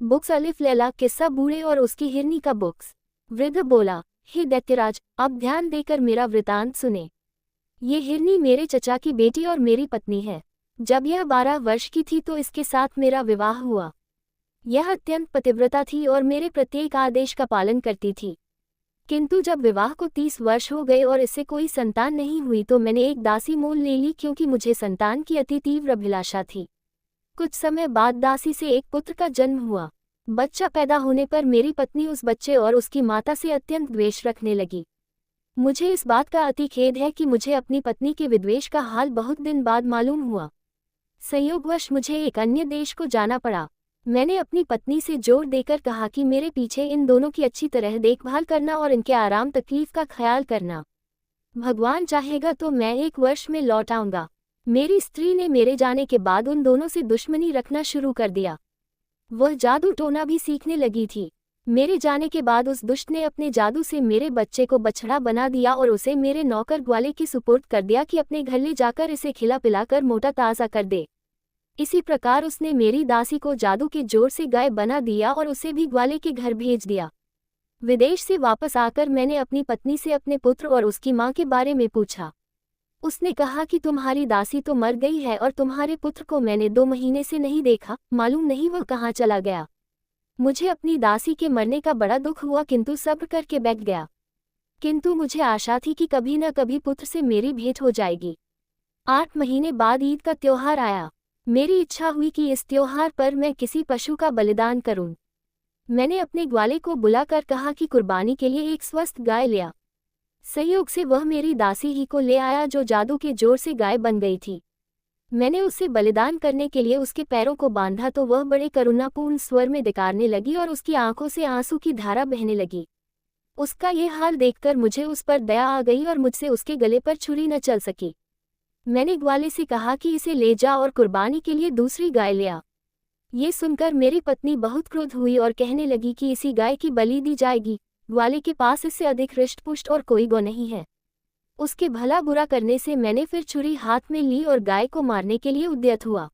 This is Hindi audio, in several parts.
बुक्स अलिफ लैला किस्सा बूढ़े और उसकी हिरनी का बुक्स। वृद्ध बोला, हे दैत्यराज, अब ध्यान देकर मेरा वृतांत सुने। ये हिरनी मेरे चचा की बेटी और मेरी पत्नी है। जब यह 12 वर्ष की थी तो इसके साथ मेरा विवाह हुआ। यह अत्यंत पतिव्रता थी और मेरे प्रत्येक आदेश का पालन करती थी। किंतु जब विवाह को 30 वर्ष हो गए और इससे कोई संतान नहीं हुई तो मैंने एक दासी मोल ले ली, क्योंकि मुझे संतान की अति तीव्र अभिलाषा थी। कुछ समय बाद दासी से एक पुत्र का जन्म हुआ। बच्चा पैदा होने पर मेरी पत्नी उस बच्चे और उसकी माता से अत्यंत द्वेष रखने लगी। मुझे इस बात का अति खेद है कि मुझे अपनी पत्नी के विद्वेष का हाल बहुत दिन बाद मालूम हुआ। संयोगवश मुझे एक अन्य देश को जाना पड़ा। मैंने अपनी पत्नी से जोर देकर कहा कि मेरे पीछे इन दोनों की अच्छी तरह देखभाल करना और इनके आराम तकलीफ का ख्याल करना। भगवान चाहेगा तो मैं 1 वर्ष में लौट आऊंगा। मेरी स्त्री ने मेरे जाने के बाद उन दोनों से दुश्मनी रखना शुरू कर दिया। वह जादू टोना भी सीखने लगी थी। मेरे जाने के बाद उस दुष्ट ने अपने जादू से मेरे बच्चे को बछड़ा बना दिया और उसे मेरे नौकर ग्वाले की सुपुर्द कर दिया कि अपने घर ले जाकर इसे खिला पिलाकर मोटा ताज़ा कर दे। इसी प्रकार उसने मेरी दासी को जादू के जोर से गाय बना दिया और उसे भी ग्वाले के घर भेज दिया। विदेश से वापस आकर मैंने अपनी पत्नी से अपने पुत्र और उसकी माँ के बारे में पूछा। उसने कहा कि तुम्हारी दासी तो मर गई है और तुम्हारे पुत्र को मैंने 2 महीने से नहीं देखा, मालूम नहीं वह कहाँ चला गया। मुझे अपनी दासी के मरने का बड़ा दुख हुआ, किंतु सब्र करके बैठ गया। किंतु मुझे आशा थी कि कभी न कभी पुत्र से मेरी भेंट हो जाएगी। 8 महीने बाद ईद का त्योहार आया। मेरी इच्छा हुई कि इस त्योहार पर मैं किसी पशु का बलिदान करूं। मैंने अपने ग्वाले को बुलाकर कहा कि कुर्बानी के लिए एक स्वस्थ गाय ले आ। संयोग से वह मेरी दासी ही को ले आया, जो जादू के जोर से गाय बन गई थी। मैंने उसे बलिदान करने के लिए उसके पैरों को बांधा तो वह बड़े करुणापूर्ण स्वर में डिकारने लगी और उसकी आंखों से आंसू की धारा बहने लगी। उसका ये हाल देखकर मुझे उस पर दया आ गई और मुझसे उसके गले पर छुरी न चल सकी। मैंने ग्वाले से कहा कि इसे ले जा और कुर्बानी के लिए दूसरी गाय ले आ। ये सुनकर मेरी पत्नी बहुत क्रोध हुई और कहने लगी कि इसी गाय की बलि दी जाएगी। ग्वाले के पास इससे अधिक हृष्ट-पुष्ट और कोई गौ नहीं है। उसके भला बुरा करने से मैंने फिर छुरी हाथ में ली और गाय को मारने के लिए उद्यत हुआ।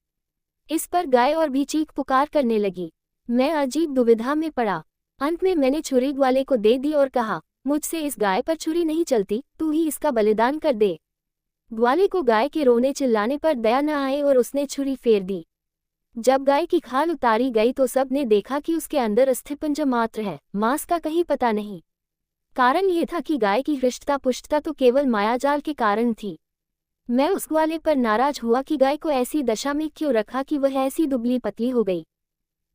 इस पर गाय और भी चीख पुकार करने लगी। मैं अजीब दुविधा में पड़ा। अंत में मैंने छुरी ग्वाले को दे दी और कहा, मुझसे इस गाय पर छुरी नहीं चलती, तू ही इसका बलिदान कर दे। ग्वाले को गाय के रोने चिल्लाने पर दया न आए और उसने छुरी फेर दी। जब गाय की खाल उतारी गई तो सब ने देखा कि उसके अंदर अस्थिपंज मात्र है, मांस का कहीं पता नहीं। कारण यह था कि गाय की हृष्टता पुष्टता तो केवल मायाजाल के कारण थी। मैं उस ग्वाले पर नाराज हुआ कि गाय को ऐसी दशा में क्यों रखा कि वह ऐसी दुबली पतली हो गई।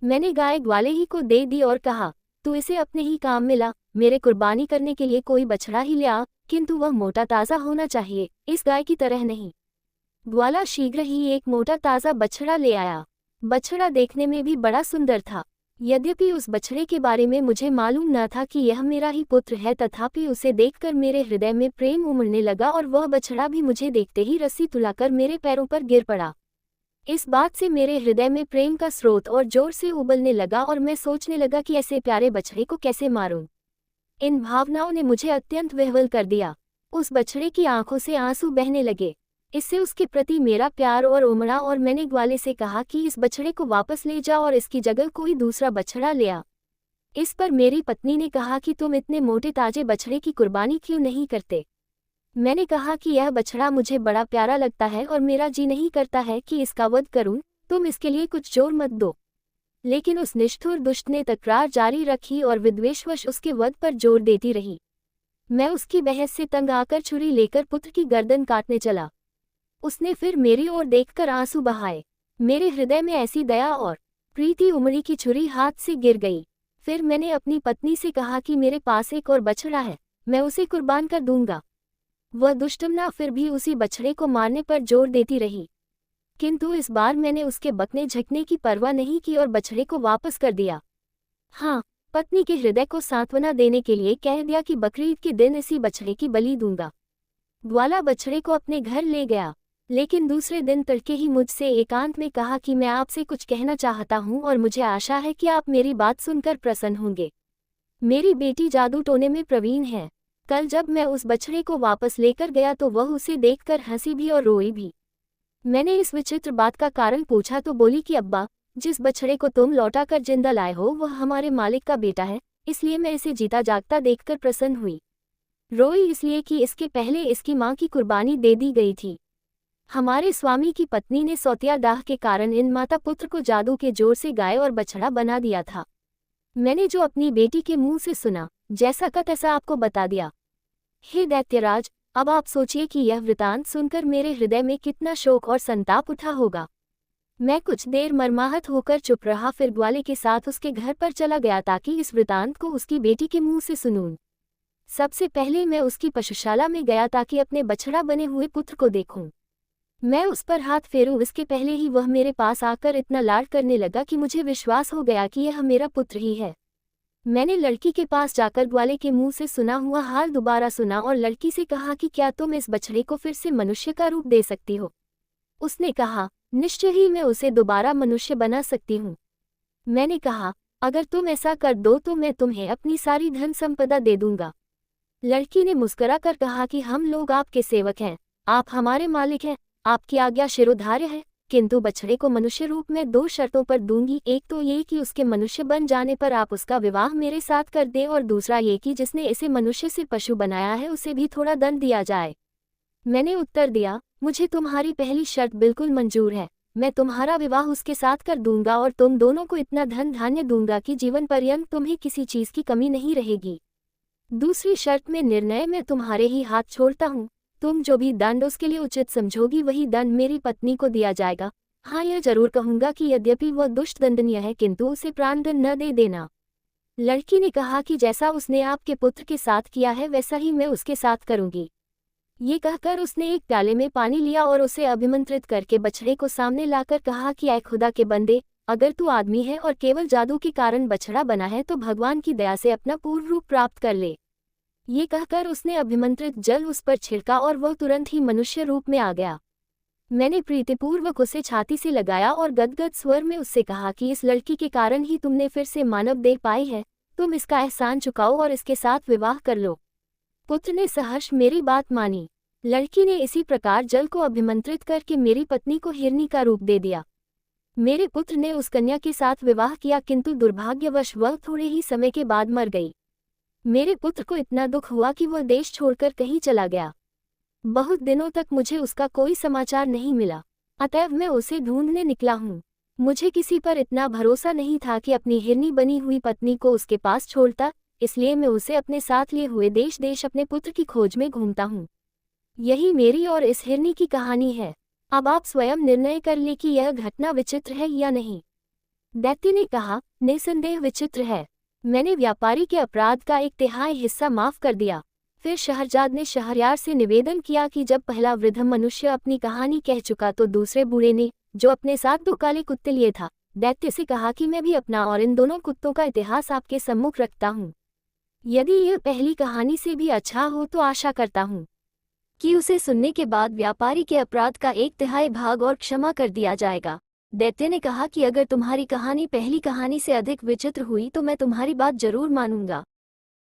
मैंने गाय ग्वाले ही को दे दी और कहा, तू इसे अपने ही काम में ला, मेरे कुर्बानी करने के लिए कोई बछड़ा ही ले आ, किंतु वह मोटा ताज़ा होना चाहिए, इस गाय की तरह नहीं। ग्वाला शीघ्र ही एक मोटा ताज़ा बछड़ा ले आया। बछड़ा देखने में भी बड़ा सुंदर था। यद्यपि उस बछड़े के बारे में मुझे मालूम न था कि यह मेरा ही पुत्र है, तथापि उसे देखकर मेरे हृदय में प्रेम उमड़ने लगा और वह बछड़ा भी मुझे देखते ही रस्सी तुलाकर मेरे पैरों पर गिर पड़ा। इस बात से मेरे हृदय में प्रेम का स्रोत और जोर से उबलने लगा और मैं सोचने लगा कि ऐसे प्यारे बछड़े को कैसे मारूं। इन भावनाओं ने मुझे अत्यंत विह्वल कर दिया। उस बछड़े की आंखों से आंसू बहने लगे। इससे उसके प्रति मेरा प्यार और उमड़ा और मैंने ग्वाले से कहा कि इस बछड़े को वापस ले जा और इसकी जगह कोई दूसरा बछड़ा ले आ। इस पर मेरी पत्नी ने कहा कि तुम इतने मोटे ताजे बछड़े की कुर्बानी क्यों नहीं करते। मैंने कहा कि यह बछड़ा मुझे बड़ा प्यारा लगता है और मेरा जी नहीं करता है कि इसका वध करूं, तुम इसके लिए कुछ जोर मत दो। लेकिन उस निष्ठुर दुष्ट ने तकरार जारी रखी और विद्वेषवश उसके वध पर जोर देती रही। मैं उसकी बहस से तंग आकर छुरी लेकर पुत्र की गर्दन काटने चला। उसने फिर मेरी ओर देखकर आंसू बहाए। मेरे हृदय में ऐसी दया और प्रीति उमड़ी की छुरी हाथ से गिर गई। फिर मैंने अपनी पत्नी से कहा कि मेरे पास एक और बछड़ा है, मैं उसे कुर्बान कर दूंगा। वह दुष्टमना फिर भी उसी बछड़े को मारने पर जोर देती रही, किंतु इस बार मैंने उसके बकने झकने की परवाह नहीं की और बछड़े को वापस कर दिया। हाँ, पत्नी के हृदय को सांत्वना देने के लिए कह दिया कि बकरीद के दिन इसी बछड़े की बलि दूंगा। ग्वाला बछड़े को अपने घर ले गया, लेकिन दूसरे दिन तड़के ही मुझसे एकांत में कहा कि मैं आपसे कुछ कहना चाहता हूँ और मुझे आशा है कि आप मेरी बात सुनकर प्रसन्न होंगे। मेरी बेटी जादू टोने में प्रवीण है। कल जब मैं उस बछड़े को वापस लेकर गया तो वह उसे देखकर हंसी भी और रोई भी। मैंने इस विचित्र बात का कारण पूछा तो बोली कि अब्बा, जिस बछड़े को तुम लौटा कर जिंदा लाए हो वह हमारे मालिक का बेटा है, इसलिए मैं इसे जीता जागता देखकर प्रसन्न हुई। रोई इसलिए कि इसके पहले इसकी माँ की कुर्बानी दे दी गई थी। हमारे स्वामी की पत्नी ने सौतिया दाह के कारण इन माता पुत्र को जादू के जोर से गाय और बछड़ा बना दिया था। मैंने जो अपनी बेटी के मुंह से सुना, जैसा का तैसा आपको बता दिया। हे दैत्यराज, अब आप सोचिए कि यह वृतांत सुनकर मेरे हृदय में कितना शोक और संताप उठा होगा। मैं कुछ देर मर्माहत होकर चुप रहा, फिर ग्वाले के साथ उसके घर पर चला गया ताकि इस वृतांत को उसकी बेटी के मुंह से सुनूं। सबसे पहले मैं उसकी पशुशाला में गया ताकि अपने बछड़ा बने हुए पुत्र को देखूं। मैं उस पर हाथ फेरूं इसके पहले ही वह मेरे पास आकर इतना लाड करने लगा कि मुझे विश्वास हो गया कि यह मेरा पुत्र ही है। मैंने लड़की के पास जाकर ग्वाले के मुंह से सुना हुआ हाल दोबारा सुना और लड़की से कहा कि क्या तुम इस बछड़े को फिर से मनुष्य का रूप दे सकती हो? उसने कहा, निश्चय ही मैं उसे दोबारा मनुष्य बना सकती हूँ। मैंने कहा, अगर तुम ऐसा कर दो तो मैं तुम्हें अपनी सारी धन संपदा दे दूंगा। लड़की ने मुस्कुरा कर कहा कि हम लोग आपके सेवक हैं, आप हमारे मालिक हैं, आपकी आज्ञा शिरोधार्य है, किंतु बछड़े को मनुष्य रूप में 2 शर्तों पर दूंगी। एक तो ये कि उसके मनुष्य बन जाने पर आप उसका विवाह मेरे साथ कर दें, और दूसरा ये कि जिसने इसे मनुष्य से पशु बनाया है उसे भी थोड़ा दंड दिया जाए। मैंने उत्तर दिया, मुझे तुम्हारी पहली शर्त बिल्कुल मंजूर है। मैं तुम्हारा विवाह उसके साथ कर दूंगा और तुम दोनों को इतना धन धान्य दूंगा कि जीवन पर्यंत तुम्हें किसी चीज की कमी नहीं रहेगी। दूसरी शर्त में निर्णय मैं तुम्हारे ही हाथ छोड़ता हूँ। तुम जो भी दंड उसके लिए उचित समझोगी वही दंड मेरी पत्नी को दिया जाएगा। हाँ, यह जरूर कहूंगा कि यद्यपि वह दुष्ट दंडनीय है किंतु उसे प्राणदंड न दे देना। लड़की ने कहा कि जैसा उसने आपके पुत्र के साथ किया है वैसा ही मैं उसके साथ करूंगी। ये कहकर उसने एक प्याले में पानी लिया और उसे अभिमंत्रित करके बछड़े को सामने लाकर कहा कि ऐ खुदा के बंदे, अगर तू आदमी है और केवल जादू के कारण बछड़ा बना है तो भगवान की दया से अपना पूर्ण रूप प्राप्त कर ले। ये कहकर उसने अभिमंत्रित जल उस पर छिड़का और वह तुरंत ही मनुष्य रूप में आ गया। मैंने प्रीतिपूर्वक उसे छाती से लगाया और गदगद स्वर में उससे कहा कि इस लड़की के कारण ही तुमने फिर से मानव देह पाई है, तुम इसका एहसान चुकाओ और इसके साथ विवाह कर लो। पुत्र ने सहर्ष मेरी बात मानी। लड़की ने इसी प्रकार जल को अभिमंत्रित करके मेरी पत्नी को हिरनी का रूप दे दिया। मेरे पुत्र ने उस कन्या के साथ विवाह किया किंतु दुर्भाग्यवश वह थोड़े ही समय के बाद मर गई। मेरे पुत्र को इतना दुख हुआ कि वह देश छोड़कर कहीं चला गया। बहुत दिनों तक मुझे उसका कोई समाचार नहीं मिला, अतएव मैं उसे ढूंढने निकला हूँ। मुझे किसी पर इतना भरोसा नहीं था कि अपनी हिरनी बनी हुई पत्नी को उसके पास छोड़ता, इसलिए मैं उसे अपने साथ लिए हुए देश देश अपने पुत्र की खोज में घूमता हूँ। यही मेरी और इस हिरनी की कहानी है। अब आप स्वयं निर्णय कर ले कि यह घटना विचित्र है या नहीं। दैत्य ने कहा, निसंदेह विचित्र है। मैंने व्यापारी के अपराध का 1/3 हिस्सा माफ कर दिया। फिर शहरजाद ने शहरयार से निवेदन किया कि जब पहला वृद्ध मनुष्य अपनी कहानी कह चुका तो दूसरे बूढ़े ने, जो अपने साथ 2 काले कुत्ते लिए था, दैत्य से कहा कि मैं भी अपना और इन दोनों कुत्तों का इतिहास आपके सम्मुख रखता हूँ। यदि यह पहली कहानी से भी अच्छा हो तो आशा करता हूँ कि उसे सुनने के बाद व्यापारी के अपराध का 1/3 भाग और क्षमा कर दिया जाएगा। दैत्य ने कहा कि अगर तुम्हारी कहानी पहली कहानी से अधिक विचित्र हुई तो मैं तुम्हारी बात जरूर मानूंगा।